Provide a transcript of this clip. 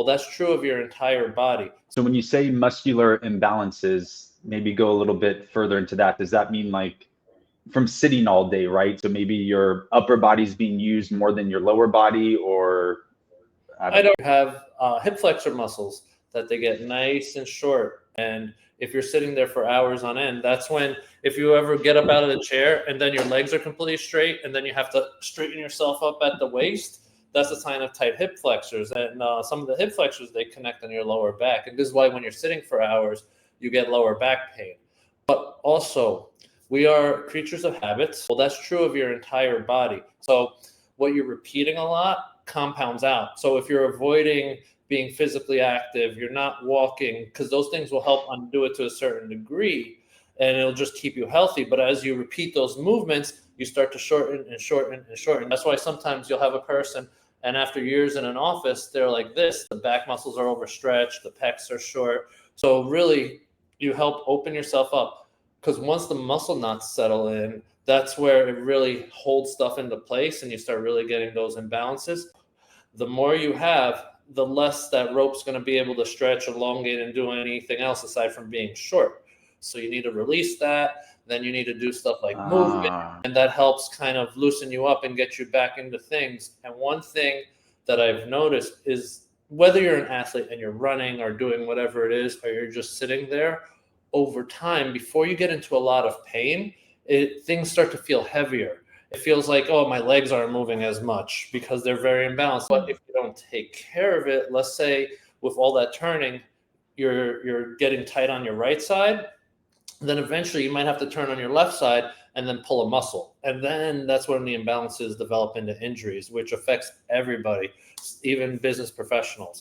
that's true of your entire body. So when you say muscular imbalances, maybe go a little bit further into that. Does that mean like from sitting all day, right? So maybe your upper body's being used more than your lower body, or I don't have hip flexor muscles that they get nice and short. And if you're sitting there for hours on end, that's when, if you ever get up out of the chair and then your legs are completely straight and then you have to straighten yourself up at the waist, that's a sign of tight hip flexors. And some of the hip flexors, they connect on your lower back. And this is why when you're sitting for hours, you get lower back pain. But also, we are creatures of habits. Well, that's true of your entire body. So what you're repeating a lot compounds out. So if you're avoiding being physically active, you're not walking, because those things will help undo it to a certain degree, and it'll just keep you healthy. But as you repeat those movements, you start to shorten and shorten and shorten. That's why sometimes you'll have a person, and after years in an office, they're like this. The back muscles are overstretched, the pecs are short. So really, you help open yourself up, because once the muscle knots settle in, that's where it really holds stuff into place, and you start really getting those imbalances. The more you have, the less that rope's going to be able to stretch, elongate, and do anything else aside from being short. So you need to release that. Then you need to do stuff like movement, and that helps kind of loosen you up and get you back into things. And one thing that I've noticed is whether you're an athlete and you're running or doing whatever it is, or you're just sitting there, over time, before you get into a lot of pain, things start to feel heavier. It feels like, oh, my legs aren't moving as much because they're very imbalanced. But if you don't take care of it, let's say with all that turning, you're getting tight on your right side, then eventually you might have to turn on your left side and then pull a muscle. And then that's when the imbalances develop into injuries, which affects everybody, even business professionals.